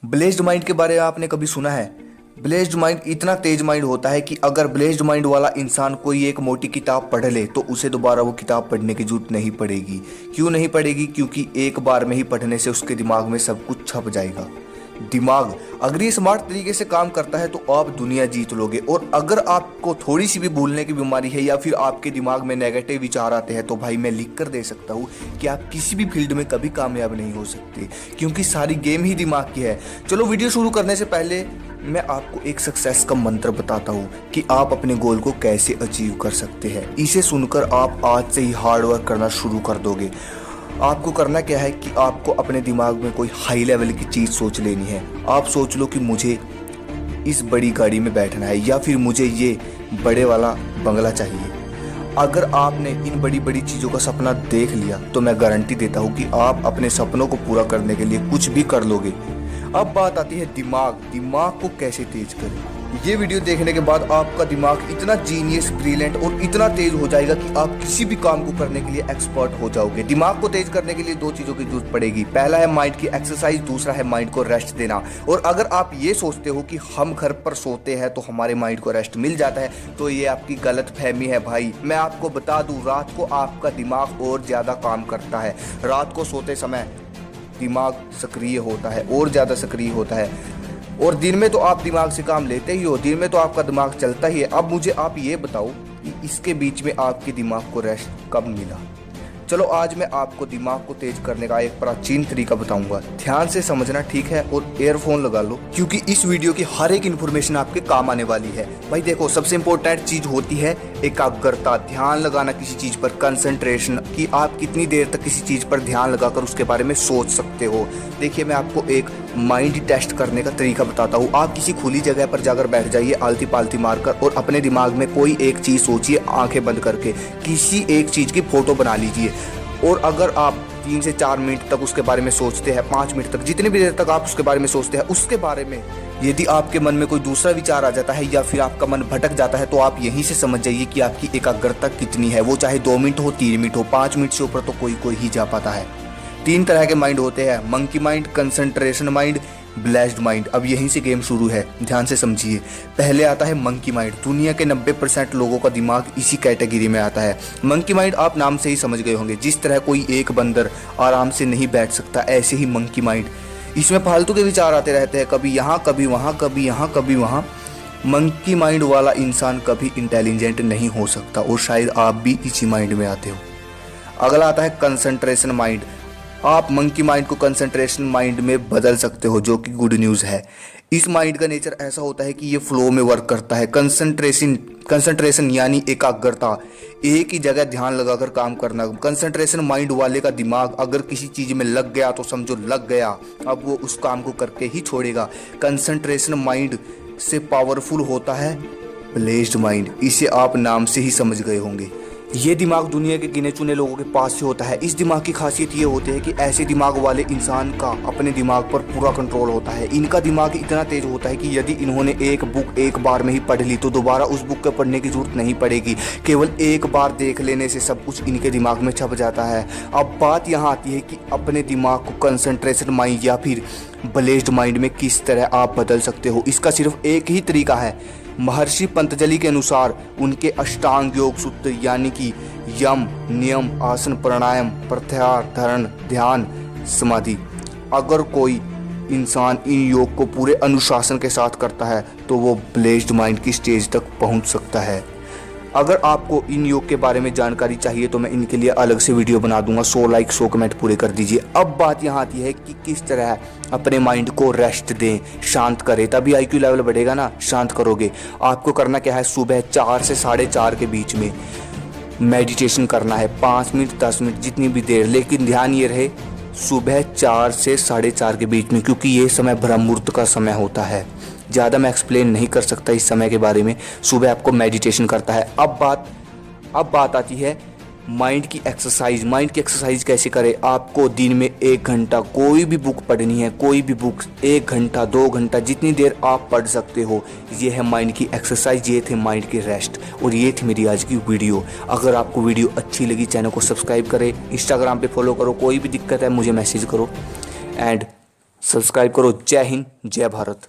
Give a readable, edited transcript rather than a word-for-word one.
ब्लेज्ड mind के बारे में आपने कभी सुना है? ब्लेज्ड माइंड इतना तेज माइंड होता है कि अगर ब्लेज्ड माइंड वाला इंसान कोई एक मोटी किताब पढ़ ले तो उसे दोबारा वो किताब पढ़ने की जरूरत नहीं पड़ेगी। क्यों नहीं पड़ेगी? क्योंकि एक बार में ही पढ़ने से उसके दिमाग में सब कुछ छप जाएगा। दिमाग अगर ये स्मार्ट तरीके से काम करता है तो आप दुनिया जीत लोगे। और अगर आपको थोड़ी सी भी भूलने की बीमारी है या फिर आपके दिमाग में नेगेटिव विचार आते हैं तो भाई मैं लिख कर दे सकता हूँ कि आप किसी भी फील्ड में कभी कामयाब नहीं हो सकते, क्योंकि सारी गेम ही दिमाग की है। चलो वीडियो शुरू करने से पहले मैं आपको एक सक्सेस का मंत्र बताता हूँ कि आप अपने गोल को कैसे अचीव कर सकते हैं। इसे सुनकर आप आज से ही हार्ड वर्क करना शुरू कर दोगे। आपको करना क्या है कि आपको अपने दिमाग में कोई हाई लेवल की चीज़ सोच लेनी है। आप सोच लो कि मुझे इस बड़ी गाड़ी में बैठना है या फिर मुझे ये बड़े वाला बंगला चाहिए। अगर आपने इन बड़ी बड़ी चीज़ों का सपना देख लिया तो मैं गारंटी देता हूँ कि आप अपने सपनों को पूरा करने के लिए कुछ भी कर लोगे। अब बात आती है दिमाग को कैसे तेज करें। ये वीडियो देखने के बाद आपका दिमाग इतना जीनियस, ब्रिलियंट और इतना तेज हो जाएगा कि आप किसी भी काम को करने के लिए एक्सपर्ट हो जाओगे। दिमाग को तेज करने के लिए दो चीज़ों की जरूरत पड़ेगी। पहला है माइंड की एक्सरसाइज, दूसरा है माइंड को रेस्ट देना। और अगर आप ये सोचते हो कि हम घर पर सोते हैं तो हमारे माइंड को रेस्ट मिल जाता है तो ये आपकी गलत फहमी है भाई। मैं आपको बता दूं, रात को आपका दिमाग और ज़्यादा काम करता है। रात को सोते समय दिमाग सक्रिय होता है और ज़्यादा सक्रिय होता है, और दिन में तो आप दिमाग से काम लेते ही हो, दिन में तो आपका दिमाग चलता ही है। अब मुझे आप ये बताओ कि इसके बीच में आपके दिमाग को रेस्ट कब मिला? चलो आज मैं आपको दिमाग को तेज करने का एक प्राचीन तरीका बताऊंगा। ध्यान से समझना, ठीक है? और ईयरफोन लगा लो क्योंकि इस वीडियो की हर एक इन्फॉर्मेशन आपके काम आने वाली है। भाई देखो, सबसे इंपॉर्टेंट चीज होती है एकाग्रता, ध्यान लगाना किसी चीज पर, कंसंट्रेशन, कि आप कितनी देर तक किसी चीज पर ध्यान लगाकर उसके बारे में सोच सकते हो। देखिए मैं आपको एक माइंड टेस्ट करने का तरीका बताता हूँ। आप किसी खुली जगह पर जाकर बैठ जाइए आलती पालती मारकर और अपने दिमाग में कोई एक चीज सोचिए, आंखें बंद करके किसी एक चीज की फोटो बना लीजिए। और अगर आप 3 से 4 मिनट तक उसके बारे में सोचते हैं, 5 मिनट तक, जितनी भी देर तक आप उसके बारे में सोचते हैं, उसके बारे में यदि आपके मन में कोई दूसरा विचार आ जाता है या फिर आपका मन भटक जाता है तो आप यहीं से समझ जाइए कि आपकी एकाग्रता कितनी है। वो चाहे 2 मिनट हो, 3 मिनट हो, 5 मिनट से ऊपर तो कोई ही जा पाता है। 3 तरह के माइंड होते हैं, monkey mind, concentration mind, blessed mind. अब यहीं से गेम शुरू है, ध्यान से समझिए। पहले आता है मंकी माइंड। दुनिया के 90% लोगों का दिमाग इसी कैटेगरी में आता है। मंकी माइंड आप नाम से ही समझ गए होंगे। जिस तरह कोई एक बंदर आराम से नहीं बैठ सकता, ऐसे ही मंकी माइंड, इसमें फालतू के विचार आते रहते हैं, कभी यहाँ कभी वहाँ, कभी यहाँ कभी वहाँ। मंकी माइंड वाला इंसान कभी इंटेलिजेंट नहीं हो सकता और शायद आप भी इसी माइंड में आते हो। अगला आता है कंसंट्रेशन माइंड। आप मंकी माइंड को कंसंट्रेशन माइंड में बदल सकते हो, जो कि गुड न्यूज़ है। इस माइंड का नेचर ऐसा होता है कि ये फ्लो में वर्क करता है। कंसंट्रेशन यानी एकाग्रता, एक ही जगह ध्यान लगाकर काम करना। कंसंट्रेशन माइंड वाले का दिमाग अगर किसी चीज़ में लग गया तो समझो लग गया, अब वो उस काम को करके ही छोड़ेगा। कंसंट्रेशन माइंड से पावरफुल होता है ब्लेज्ड माइंड। इसे आप नाम से ही समझ गए होंगे। ये दिमाग दुनिया के गिने चुने लोगों के पास से होता है। इस दिमाग की खासियत ये होती है कि ऐसे दिमाग वाले इंसान का अपने दिमाग पर पूरा कंट्रोल होता है। इनका दिमाग इतना तेज होता है कि यदि इन्होंने एक बुक एक बार में ही पढ़ ली तो दोबारा उस बुक को पढ़ने की जरूरत नहीं पड़ेगी। केवल एक बार देख लेने से सब कुछ इनके दिमाग में छप जाता है। अब बात यहाँ आती है कि अपने दिमाग को कंसंट्रेशन माइंड या फिर ब्लेज्ड माइंड में किस तरह आप बदल सकते हो। इसका सिर्फ एक ही तरीका है। महर्षि पतंजलि के अनुसार उनके अष्टांग योग सूत्र यानी कि यम, नियम, आसन, प्राणायाम, प्रत्याहार, धारण, ध्यान, समाधि। अगर कोई इंसान इन योग को पूरे अनुशासन के साथ करता है तो वो ब्लेज्ड माइंड की स्टेज तक पहुंच सकता है। अगर आपको इन योग के बारे में जानकारी चाहिए तो मैं इनके लिए अलग से वीडियो बना दूंगा। 100 लाइक 100 कमेंट पूरे कर दीजिए। अब बात यहाँ आती है कि किस तरह अपने माइंड को रेस्ट दें, शांत करें, तभी IQ लेवल बढ़ेगा ना। शांत करोगे, आपको करना क्या है, सुबह 4 से 4:30 के बीच में मेडिटेशन करना है। 5 मिनट 10 मिनट जितनी भी देर, लेकिन ध्यान ये रहे सुबह 4 से 4:30 के बीच में, क्योंकि ये समय ब्रह्म मुहूर्त का समय होता है। ज़्यादा मैं एक्सप्लेन नहीं कर सकता इस समय के बारे में। सुबह आपको मेडिटेशन करता है। अब बात आती है माइंड की एक्सरसाइज। माइंड की एक्सरसाइज कैसे करें? आपको दिन में 1 घंटा कोई भी बुक पढ़नी है, कोई भी बुक 1 घंटा 2 घंटा जितनी देर आप पढ़ सकते हो। ये है माइंड की एक्सरसाइज, ये थे माइंड की रेस्ट, और ये थी मेरी आज की वीडियो। अगर आपको वीडियो अच्छी लगी चैनल को सब्सक्राइब करें, इंस्टाग्राम पे फॉलो करो, कोई भी दिक्कत है मुझे मैसेज करो। एंड सब्सक्राइब करो। जय हिंद, जय भारत।